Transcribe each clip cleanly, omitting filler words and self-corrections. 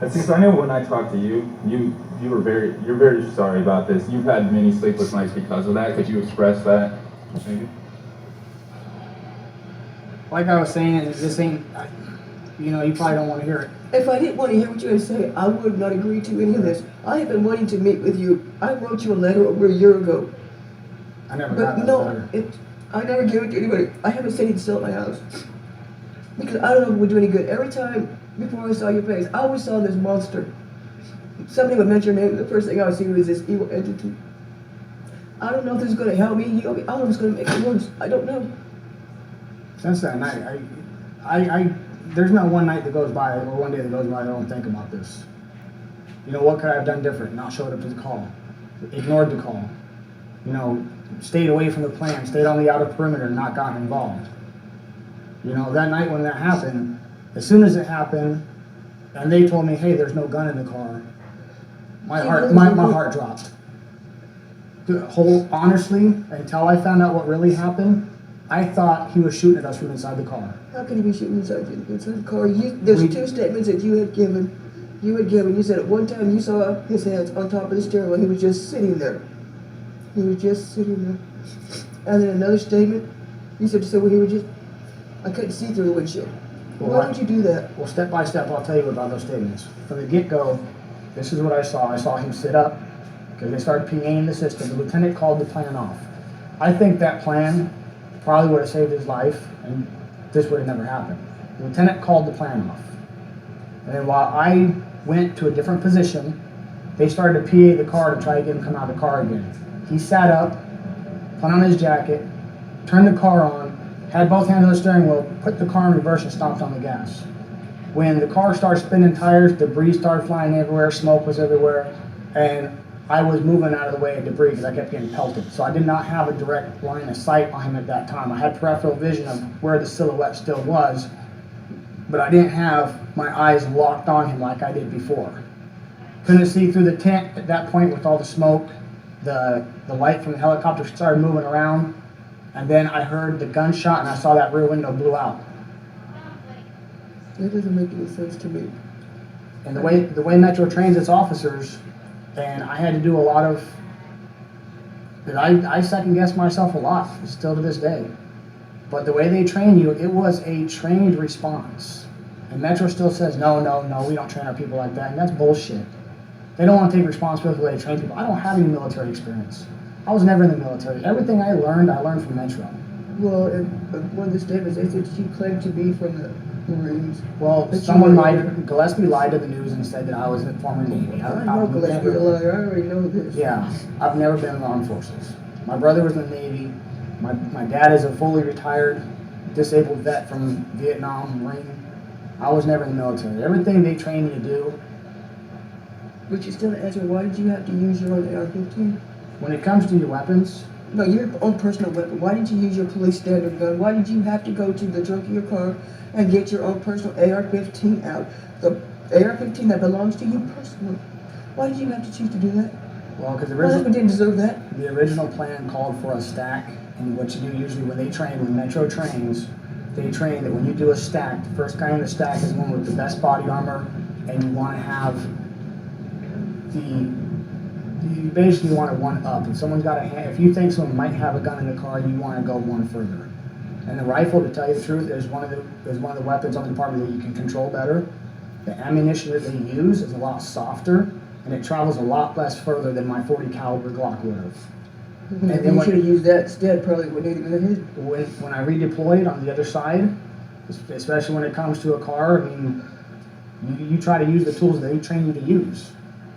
And since I know when I talked to you, you're very sorry about this. You've had many sleepless nights because of that. Could you express that? Maybe. Like I was saying, this ain't, you know, you probably don't want to hear it. If I didn't want to hear what you had to say, I would not agree to any of this. I have been wanting to meet with you. I wrote you a letter over a year ago. I never got that letter. I never gave it to anybody. I haven't seen it still at my house. Because I don't know if it would do any good. Every time before I saw your face, I always saw this monster. Somebody would mention your name, the first thing I would see was this evil entity. I don't know if this is going to help me, heal me. I don't know if it's going to make it worse. I don't know. Since that night, there's not one night that goes by or one day that goes by I don't think about this. You know, what could I have done different? Not showed up to the call, ignored the call. You know, stayed away from the plan, stayed on the outer perimeter, not gotten involved. You know, that night when that happened, as soon as it happened, and they told me, hey, there's no gun in the car, my heart dropped. Honestly, until I found out what really happened, I thought he was shooting at us from inside the car. How can he be shooting inside the car? There's two statements that you had given. You said at one time you saw his hands on top of the stairwell. He was just sitting there. He was just sitting there. And then another statement, you said so he was just, I couldn't see through the windshield. Well, why would you do that? Well, step by step, I'll tell you about those statements. From the get-go, this is what I saw. I saw him sit up because they started PAing the system. The lieutenant called the plan off. I think that plan probably would have saved his life, and this would have never happened. The lieutenant called the plan off. And then while I went to a different position, they started to PA the car to try to get him to come out of the car again. He sat up, put on his jacket, turned the car on, had both hands on the steering wheel, put the car in reverse and stomped on the gas. When the car started spinning tires, debris started flying everywhere, smoke was everywhere, and I was moving out of the way of debris because I kept getting pelted. So I did not have a direct line of sight on him at that time. I had peripheral vision of where the silhouette still was, but I didn't have my eyes locked on him like I did before. Couldn't see through the tent at that point with all the smoke. The light from the helicopter started moving around, and then I heard the gunshot and I saw that rear window blew out. That doesn't make any sense to me. And the way Metro trains its officers, and I had to do a lot of, I second guess myself a lot, still to this day. But the way they train you, it was a trained response. And Metro still says, no, we don't train our people like that, and that's bullshit. They don't want to take responsibility for the way they train people. I don't have any military experience. I was never in the military. Everything I learned from Metro. Well, in one of the statements, they said she claimed to be from the Marines. Well, someone Gillespie lied to the news and said that I was in the former Navy. I know Gillespie a liar. I already know this. Yeah, I've never been in the armed forces. My brother was in the Navy. My dad is a fully retired, disabled vet from Vietnam, Marine. I was never in the military. Everything they train you to do. But you still answer, why did you have to use your own AR-15? When it comes to your weapons. No, your own personal weapon. Why didn't you use your police standard gun? Why did you have to go to the trunk of your car and get your own personal AR-15 out? The AR-15 that belongs to you personally. Why did you have to choose to do that? Well, because my husband didn't deserve that. The original plan called for a stack, and what you do usually when they train, when Metro trains, they train that when you do a stack, the first guy in the stack is the one with the best body armor, and you want to have you basically want to one up. If someone's got a hand, if you think someone might have a gun in the car, you want to go one further. And the rifle, to tell you the truth, is one of the weapons on the department that you can control better. The ammunition that they use is a lot softer, and it travels a lot less further than my .40 caliber Glock would have. And then you should have used that instead, probably when they hit. When I redeployed on the other side, especially when it comes to a car, I mean, you try to use the tools they train you to use.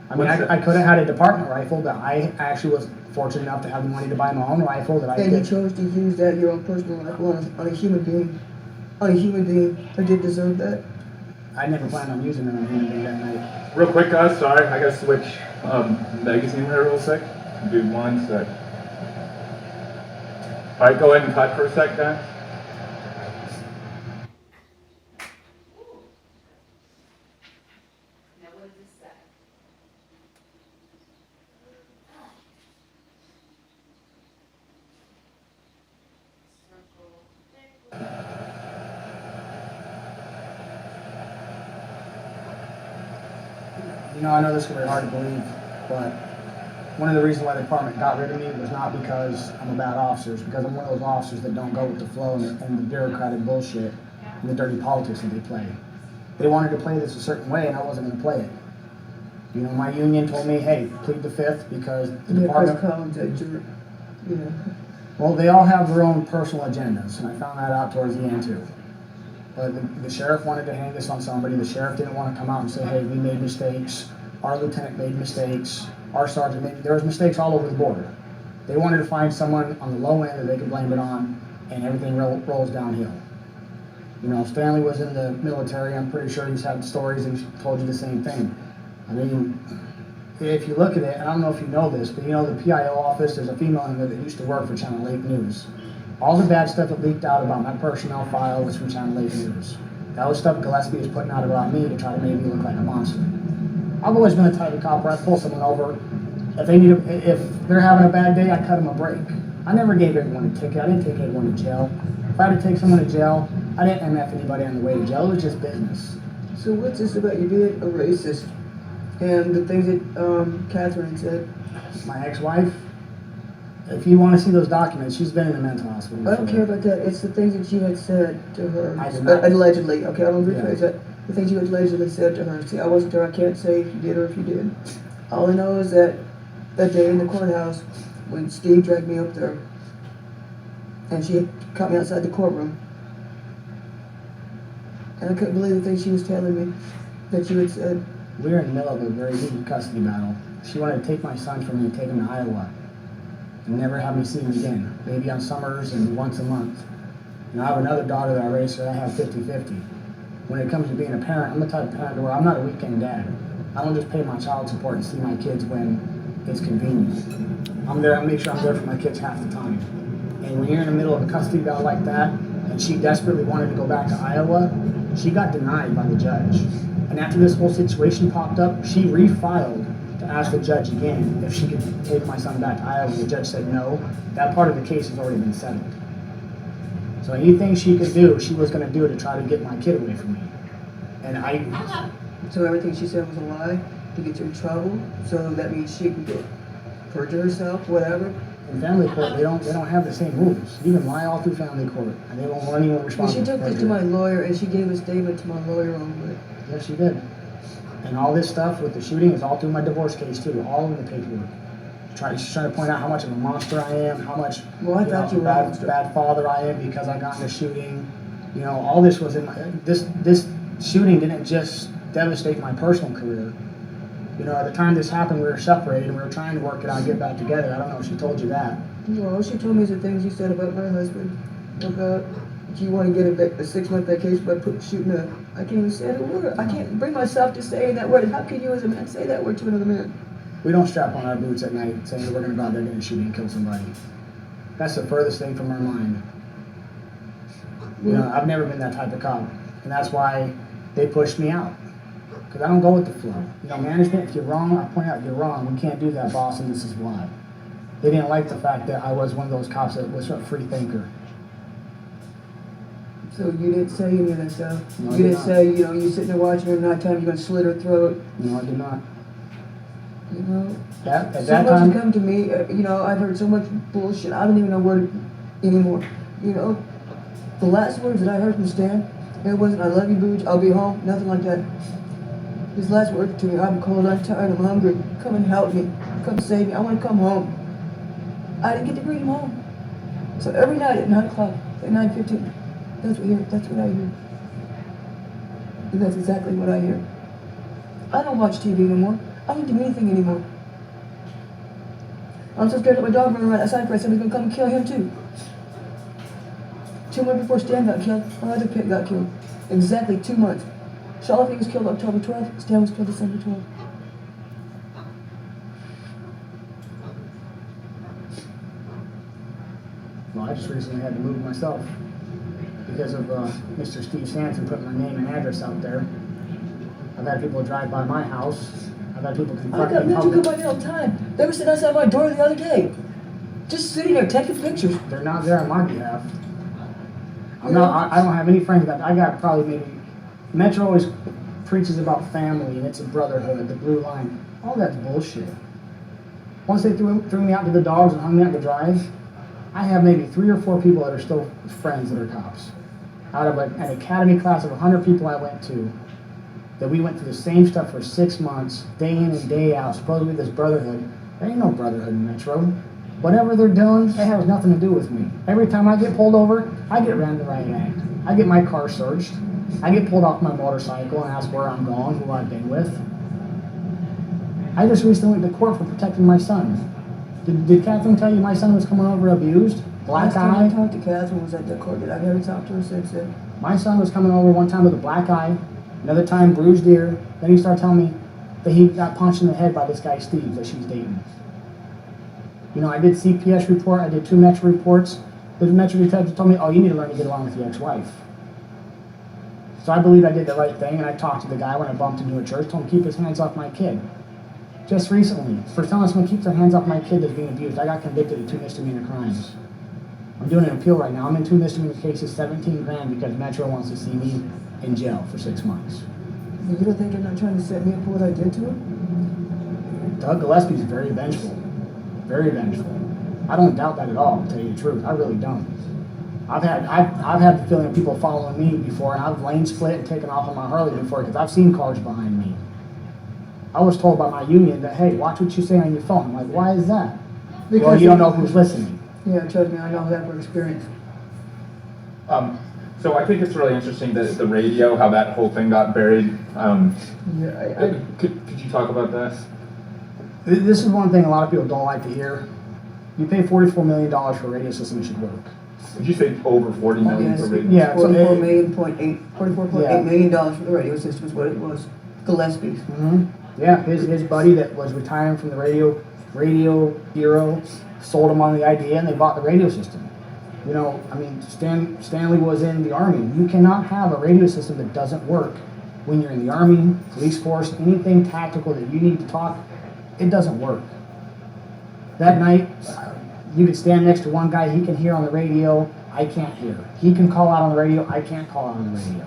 I mean, I could have had a department rifle, but I actually was fortunate enough to have the money to buy my own rifle that I And you chose to use that, your own personal rifle, on a human being. On a human being that did deserve that. I never planned on using it on a human being that night. Real quick, guys, sorry, I gotta switch magazine here real quick. Do 1 sec. Alright, go ahead and cut for a sec, guys. You know, I know this is gonna be hard to believe, but one of the reasons why the department got rid of me was not because I'm a bad officer, it's because I'm one of those officers that don't go with the flow and the bureaucratic bullshit and the dirty politics that they play. They wanted to play this a certain way, and I wasn't gonna play it. You know, my union told me, hey, plead the fifth because the department. Well, they all have their own personal agendas, and I found that out towards the end too. But the sheriff wanted to hang this on somebody. The sheriff didn't want to come out and say, hey, we made mistakes. Our lieutenant made mistakes. Our sergeant made, there was mistakes all over the board. They wanted to find someone on the low end that they could blame it on, and everything rolls downhill. You know, Stanley was in the military. I'm pretty sure he's had stories and he's told you the same thing. I mean, if you look at it, I don't know if you know this, but you know the PIO office, there's a female in there that used to work for Channel 8 News. All the bad stuff that leaked out about my personnel file was from Channel 8 News. That was stuff Gillespie was putting out about me to try to make me look like a monster. I've always been the type of cop where I pull someone over. If they're having a bad day, I cut them a break. I never gave everyone a ticket. I didn't take everyone to jail. If I had to take someone to jail, I didn't MF anybody on the way to jail. It was just business. So what's this about you being a racist and the things that Catherine said? My ex-wife, if you want to see those documents, she's been in a mental hospital. I don't care about that. It's the things that you had said to her. I did not. Allegedly. Okay, I'm going to rephrase that. The things you allegedly said to her. See, I wasn't there. I can't say if you did or if you did. All I know is that day in the courthouse, when Steve dragged me up there, and she caught me outside the courtroom, and I couldn't believe the things she was telling me that you had said. We were in the middle of a very heated custody battle. She wanted to take my son from me and take him to Iowa and never have me see him again. Maybe on summers and once a month. And I have another daughter that I raised, so I have 50-50. When it comes to being a parent, I'm the type of parent where I'm not a weekend dad. I don't just pay my child support and see my kids when it's convenient. I'm there, I make sure I'm there for my kids half the time. And when you're in the middle of a custody battle like that, and she desperately wanted to go back to Iowa, she got denied by the judge. And after this whole situation popped up, she refiled to ask the judge again if she could take my son back to Iowa. The judge said no. That part of the case has already been settled. So anything she could do, she was going to do to try to get my kid away from me. And So everything she said was a lie to get you in trouble. So that means she can perjure herself, whatever. in family court, they don't have the same rules. You can lie all through family court, and they won't want anyone Well, responsible. she took this to my lawyer, and she gave a statement to my lawyer on it. Yes, she did. And all this stuff with the shooting is all through my divorce case too, all in the paperwork. She's trying to point out how much of a monster I am, how much Well, I thought you were a monster. bad father I am because I got in a shooting. You know, all this was in my, this shooting didn't just devastate my personal career. You know, at the time this happened, we were separated, and we were trying to work it out, get back together. I don't know if she told you that. No, all she told me is the things you said about my husband. About you want to get a 6-month vacation by shooting a. I can't even say the word. I can't bring myself to saying that word. How can you as a man say that word to another man? We don't strap on our boots at night saying we're going to go out there and shoot and kill somebody. That's the furthest thing from our mind. You know, I've never been that type of cop. And that's why they pushed me out. Because I don't go with the flow. You know, management, if you're wrong, I point out you're wrong. We can't do that, boss, and this is why. They didn't like the fact that I was one of those cops that was a free thinker. So you didn't say any of that stuff? No, I You did didn't not. say, you know, you sitting there watching her at nighttime, you're going to slit her throat. No, I did not. You know? At So that much time, has come to me, you know, I've heard so much bullshit, I don't even know where anymore. You know, the last words that I heard from Stan, it wasn't, I love you, Booge, I'll be home, nothing like that. His last words to me, I'm cold, I'm tired, I'm hungry, come and help me, come save me, I want to come home. I didn't get to bring him home. So every night at 9 o'clock, at 9:15, that's what I hear. And that's exactly what I hear. I don't watch TV anymore. I don't do anything anymore. I'm so scared that my dog running around outside for somebody's gonna come and kill him too. 2 months before Stan got killed, my other pit got killed. Exactly 2 months. Charlotte was killed October 12th, Stan was killed December 12th. well, I just recently had to move myself because of Mr. Steve Sanson putting my name and address out there. I've had people drive by my house. I've had people I confront got me in men who come public. by here all the time. They were sitting outside my door the other day. Just sitting there taking pictures. They're not there on my behalf. I don't have any friends that I got probably maybe Metro is preaches about family and it's a brotherhood, the blue line. All that's bullshit. Once they threw me out to the dogs and hung me out to dry, I have maybe 3 or 4 people that are still friends that are cops. Out of an academy class of 100 people I went to, that we went through the same stuff for 6 months, day in and day out, supposedly this brotherhood. There ain't no brotherhood in Metro. Whatever they're doing, it has nothing to do with me. Every time I get pulled over, I get ran the right act. I get my car searched. I get pulled off my motorcycle and asked where I'm going, who I've been with. I just recently went to court for protecting my son. Did Catherine tell you my son was coming over abused? Black Last time I eye? talked to Catherine was at the court. Did I never talk to her since then? My son was coming over one time with a black eye, another time bruised ear. Then he started telling me that he got punched in the head by this guy Steve that she's dating. You know, I did CPS report, I did 2 Metro reports. The Metro detective told me, oh, you need to learn to get along with your ex-wife. So I believe I did the right thing, and I talked to the guy when I bumped into a church, told him to keep his hands off my kid. Just recently, for telling someone to keep their hands off my kid that's being abused, I got convicted of 2 misdemeanor crimes. I'm doing an appeal right now. I'm in 2 misdemeanor cases, 17 grand because Metro wants to see me in jail for 6 months. You don't think they're not trying to set me up for what I did to him? Doug Gillespie's very vengeful. Very vengeful. I don't doubt that at all, to tell you the truth. I really don't. I've had the feeling of people following me before, and I've lane split and taken off on my Harley before because I've seen cars behind me. I was told by my union that, hey, watch what you say on your phone. I'm like, why is that? Because well, you don't know who's listening. Yeah, trust me, I know that from experience. So I think it's really interesting that the radio, how that whole thing got buried. Could you talk about that? This is one thing a lot of people don't like to hear. You pay $44 million for a radio system, it should work. Did you say over 40 million Yes. for radio? Yeah. $44.8 million for the radio system is what it was. Gillespie's. Mm-hmm. Yeah, his buddy that was retiring from the radio bureau sold him on the idea, and they bought the radio system. You know, I mean, Stanley was in the Army. You cannot have a radio system that doesn't work when you're in the Army, police force, anything tactical that you need to talk. It doesn't work. That night, you could stand next to one guy, he can hear on the radio, I can't hear. He can call out on the radio, I can't call out on the radio.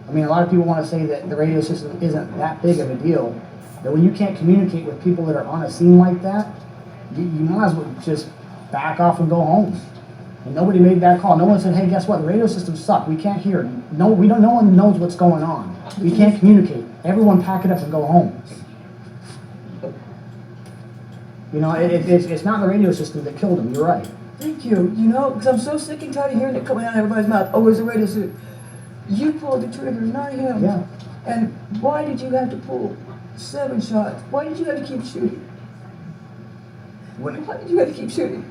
I mean, a lot of people want to say that the radio system isn't that big of a deal, but when you can't communicate with people that are on a scene like that, you might as well just back off and go home. And nobody made that call. No one said, hey, guess what? The radio systems suck. We can't hear. No one knows what's going on. We can't communicate. Everyone pack it up and go home. You know, it's not the radio system that killed him. You're right. Thank you. You know, because I'm so sick and tired of hearing it coming out of everybody's mouth. Oh, it's a radio system. You pulled the trigger, not him. Yeah. And why did you have to pull 7 shots? Why did you have to keep shooting? Why did you have to keep shooting?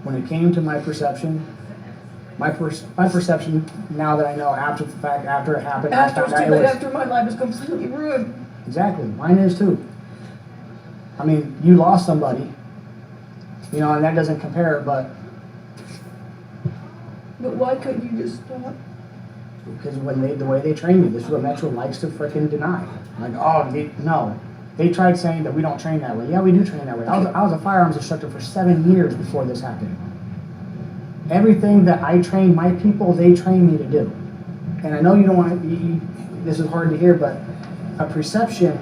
When it came to my perception, my perception now that I know after the fact, after it happened, After my life is completely ruined. Exactly. Mine is too. I mean, you lost somebody, you know, and that doesn't compare, but why couldn't you just stop? because the way they train me, this is what Metro likes to frickin' deny. Like, oh, no. They tried saying that we don't train that way. Yeah, we do train that way. I was a firearms instructor for 7 years before this happened. Everything that I train my people, they train me to do. And I know you don't want to, this is hard to hear, but a perception,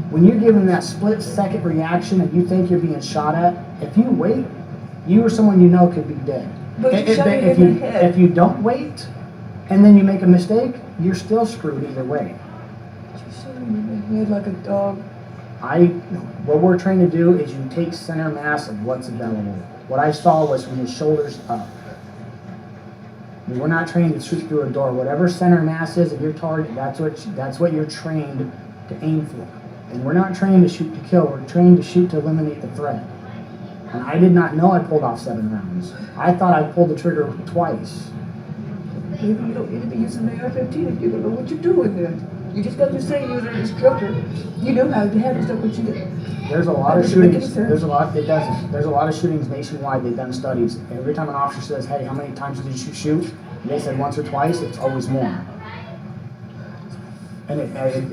when you're given that split-second reaction and you think you're being shot at, if you wait, you or someone you know could be dead. But you shot me in the head. If you don't wait, and then you make a mistake, you're still screwed either way. You shot me in the head like a dog. What we're trained to do is you take center mass of what's available. What I saw was from his shoulders up. We're not trained to shoot through a door. Whatever center mass is of your target, that's what you're trained to aim for. And we're not trained to shoot to kill. We're trained to shoot to eliminate the threat. And I did not know I pulled off 7 rounds. I thought I pulled the trigger twice. Maybe you don't need to be using the AR-15 if you don't know what you're doing then. You just got to say you're an instructor. You know how to handle stuff, but you didn't. There's a lot of shootings. There's a lot of shootings nationwide. They've done studies. Every time an officer says, "Hey, how many times did you shoot?" And they said once or twice. It's always more. And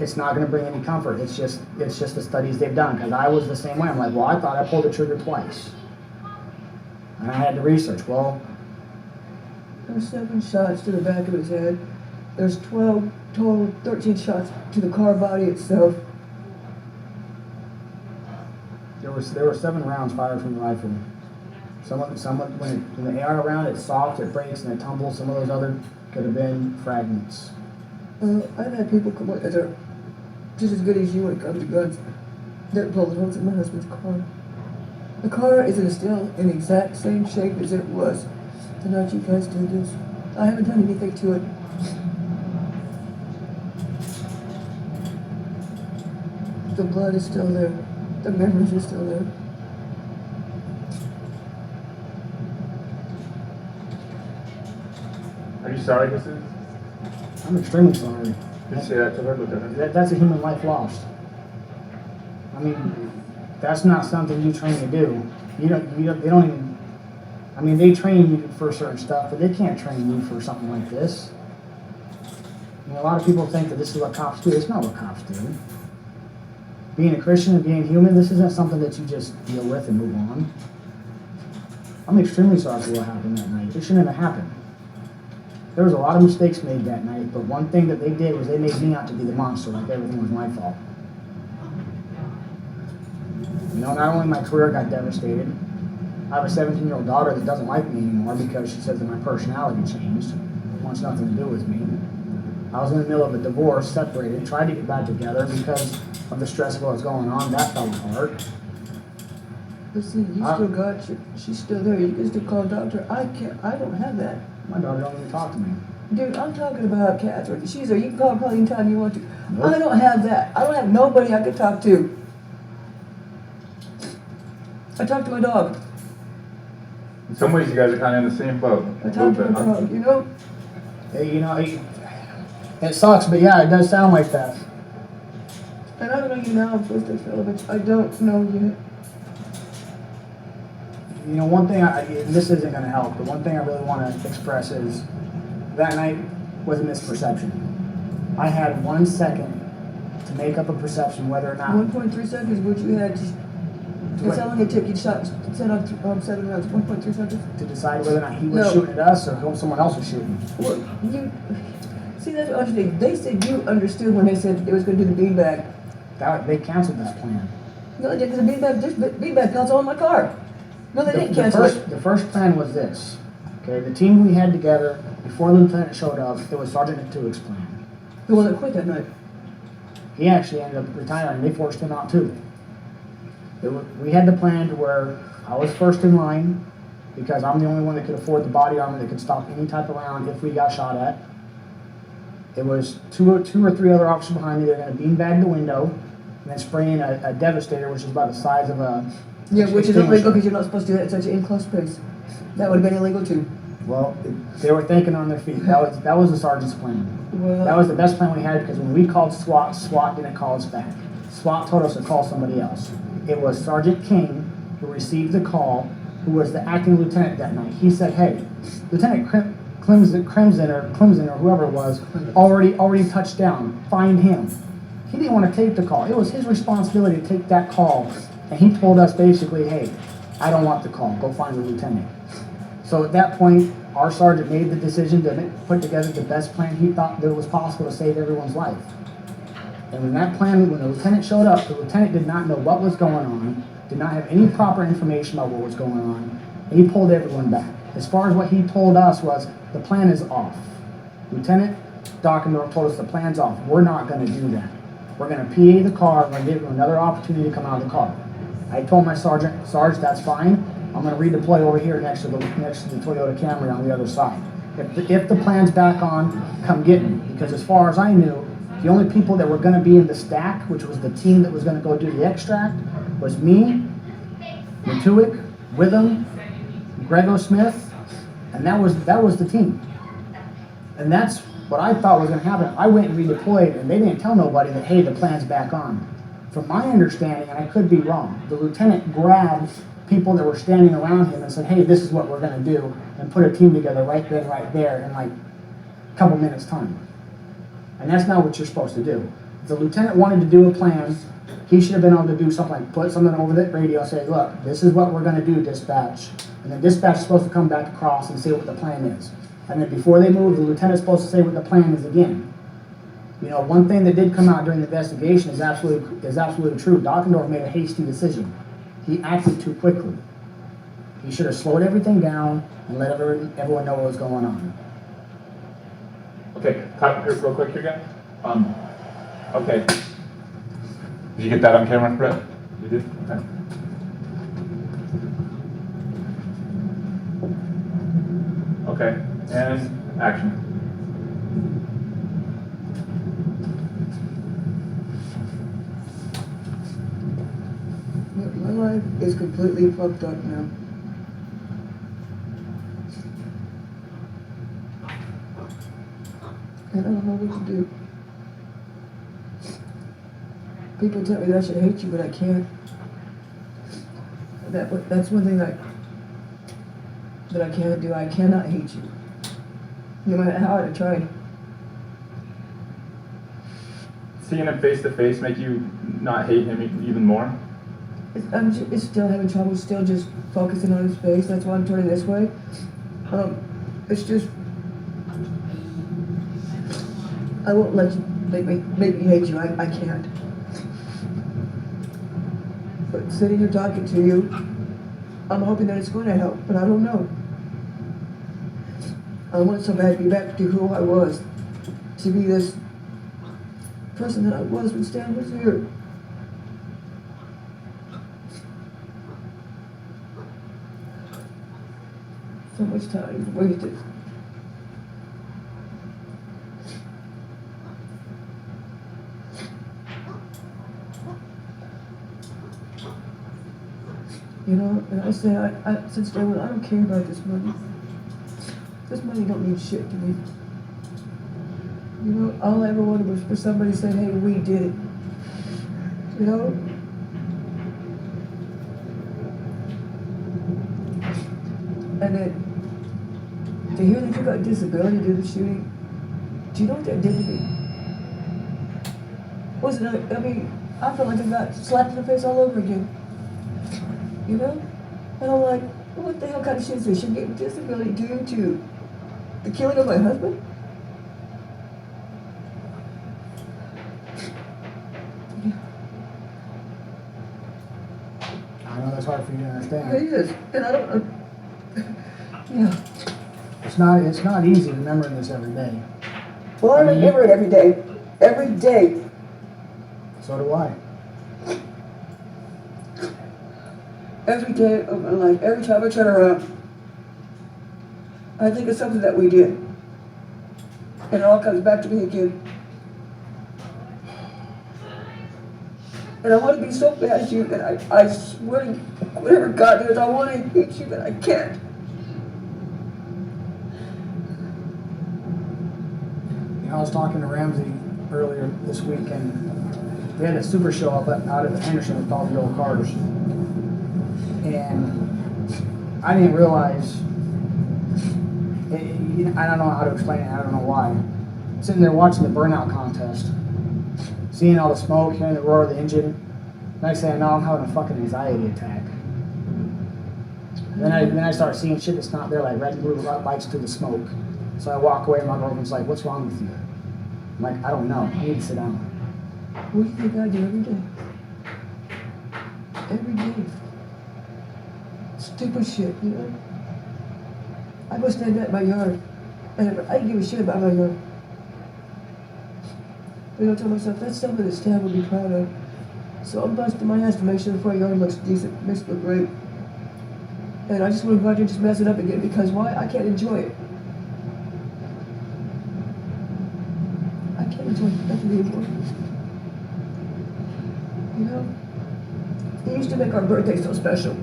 it's not going to bring any comfort. It's just the studies they've done. Because I was the same way. I'm like, well, I thought I pulled the trigger twice, and I had to research. Well, there were 7 shots to the back of his head. There's 12 total, 13 shots to the car body itself. There were 7 rounds fired from the rifle. Some when the AR round, it's soft, it breaks and it tumbles. Some of those other could have been fragments. I've had people come up that are just as good as you when it comes to guns. That bullet holes in my husband's car. The car is still in the exact same shape as it was the night you guys did this. I haven't done anything to it. The blood is still there. The memories are still there. Are you sorry, Jesus? I'm extremely sorry. Did you say that to her, Lieutenant? That's a human life lost. I mean, that's not something you train to do. They don't even, I mean, they train you for certain stuff, but they can't train you for something like this. I mean, a lot of people think that this is what cops do. It's not what cops do. Being a Christian and being human, this isn't something that you just deal with and move on. I'm extremely sorry for what happened that night. It shouldn't have happened. There was a lot of mistakes made that night, but one thing that they did was they made me out to be the monster, like everything was my fault. You know, not only my career got devastated, I have a 17-year-old daughter that doesn't like me anymore because she says that my personality changed. Wants nothing to do with me. I was in the middle of a divorce, separated, tried to get back together because of the stress of what was going on. That fell apart. But see, you still got your, she's still there. You can still call a doctor. I don't have that. My daughter don't even talk to me. Dude, I'm talking about Catherine. She's there. You can call her probably anytime you want to. Nope. I don't have that. I don't have nobody I could talk to. I talk to my dog. In some ways, you guys are kind of in the same boat. I talk to my dog, you know? Hey, you know, it sucks, but yeah, it does sound like that. And I don't know you now, I'm supposed to feel, but I don't know yet. You know, one thing, this isn't going to help, but one thing I really want to express is that night was a misperception. I had 1 second to make up a perception whether or not... 1.3 seconds, what you had, that's how long it took you to set off 7 rounds, 1.3 seconds? To decide whether or not he was No. shooting at us or who someone else was shooting. Well, you, see, that's what I understand. They said you understood when they said it was going to do the beanbag. They canceled this plan. No, they did, because the beanbag counts on my car. No, they didn't cancel it. The first plan was this. Okay, the team we had together before the lieutenant showed up, it was Sergeant Tuick's plan. The one that quit that night. He actually ended up retiring. They forced him out too. We had the plan to where I was first in line because I'm the only one that could afford the body armor that could stop any type of round if we got shot at. It was two or three other officers behind me. They're going to beanbag the window and then spray in a devastator, which is about the size of a... Yeah, which is illegal because you're not supposed to do that in such an enclosed space. That would have been illegal too. Well, they were thinking on their feet. That was the sergeant's plan. Well, That was the best plan we had because when we called SWAT, SWAT didn't call us back. SWAT told us to call somebody else. It was Sergeant King who received the call, who was the acting lieutenant that night. He said, "Hey, Lieutenant Crimson or whoever it was already touched down. Find him." He didn't want to take the call. It was his responsibility to take that call, and he told us basically, "Hey, I don't want the call. Go find the lieutenant." So at that point, our sergeant made the decision to put together the best plan he thought that was possible to save everyone's life. And when the lieutenant showed up, the lieutenant did not know what was going on, did not have any proper information about what was going on, and he pulled everyone back. As far as what he told us was, the plan is off. Lieutenant Dockendorf told us the plan's off. We're not going to do that. We're going to PA the car, we're going to give him another opportunity to come out of the car. I told my sergeant, "Sarge, that's fine. I'm going to redeploy over here next to the Toyota Camry on the other side. If the plan's back on, come get me." Because as far as I knew, the only people that were going to be in the stack, which was the team that was going to go do the extract, was me, Tuick, Witham, Grego Smith, and that was the team. And that's what I thought was going to happen. I went and redeployed, and they didn't tell nobody that, hey, the plan's back on. From my understanding, and I could be wrong, the lieutenant grabbed people that were standing around him and said, "Hey, this is what we're going to do," and put a team together right then, right there in like a couple minutes' time. And that's not what you're supposed to do. If the lieutenant wanted to do a plan, he should have been able to do something like put something over the radio and say, "Look, this is what we're going to do, dispatch." And then dispatch is supposed to come back across and see what the plan is. And then before they move, the lieutenant's supposed to say what the plan is again. You know, one thing that did come out during the investigation is absolutely true. Dockendorf made a hasty decision. He acted too quickly. He should have slowed everything down and let everyone know what was going on. Okay, cut here real quick here, guys. Okay. Did you get that on camera, Brett? You did? Okay. Okay, and action. My life is completely fucked up now. And I don't know what to do. People tell me that I should hate you, but I can't. That's one thing that I can't do. I cannot hate you. No matter how hard I tried. Seeing him face to face make you not hate him even more? It's still having trouble, still just focusing on his face. That's why I'm turning this way. It's just, I won't let you make me hate you. I can't. But sitting here talking to you, I'm hoping that it's going to help, but I don't know. I want so bad to be back to who I was, to be this person that I was when Stan was here. So much time is wasted. You know, and I say, since day one, I don't care about this money. This money don't mean shit to me. You know, all I ever wanted was for somebody to say, hey, we did it. You know? And then, to hear that you got a disability due to the shooting, do you know what that did to me? I mean, I felt like I got slapped in the face all over again. You know? And I'm like, what the hell kind of shit is this? You get a disability due to the killing of my husband? I know that's hard for you to It understand. is. And I don't, yeah. It's not easy remembering this every day. Well, I remember it every day. Every day. So do I. Every day of my life. Every time I turn around, I think of something that we did. And it all comes back to me again. And I want to be so bad at you, and I swear to whatever God knows, I want to hate you, but I can't. You know, I was talking to Ramsey earlier this week, and we had a super show up out at the Henderson with all the old cars. And I didn't realize, I don't know how to explain it, I don't know why. Sitting there watching the burnout contest, seeing all the smoke, hearing the roar of the engine, next thing I know, I'm having a fucking anxiety attack. Then I start seeing shit that's not there, like red and blue lights to the smoke. So I walk away, and my girlfriend's like, what's wrong with you? I'm like, I don't know, I need to sit down. What do you think I do every day? Every day. Stupid shit, you know? I go stand at my yard, and I didn't give a shit about my yard. But I tell myself, that's something that Stan would be proud of. So I'm busting my ass to make sure the front yard looks decent, makes it look great. And I just want to go out there and just mess it up again, because why? I can't enjoy it. I can't enjoy nothing anymore. You know? He used to make our birthday so special.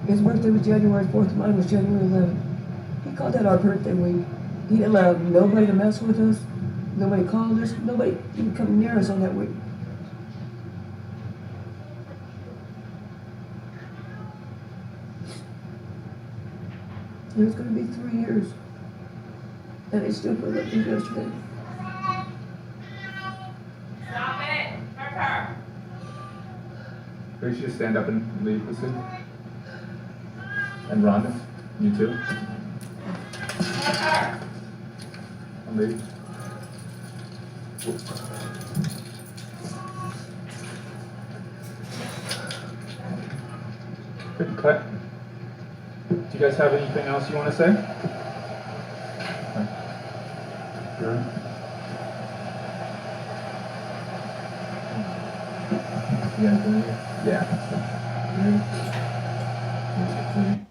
His birthday was January 4th, mine was January 11th. He called that our birthday week. He didn't allow nobody to mess with us. Nobody called us. Nobody even come near us on that week. It was going to be 3 years. And it still felt like it was yesterday. Stop it! Her. Maybe you should stand up and leave the city. And Rhonda, you too. Maybe. Good cut. Do you guys have anything else you want to say? Sure. You guys believe it? Yeah. Ready?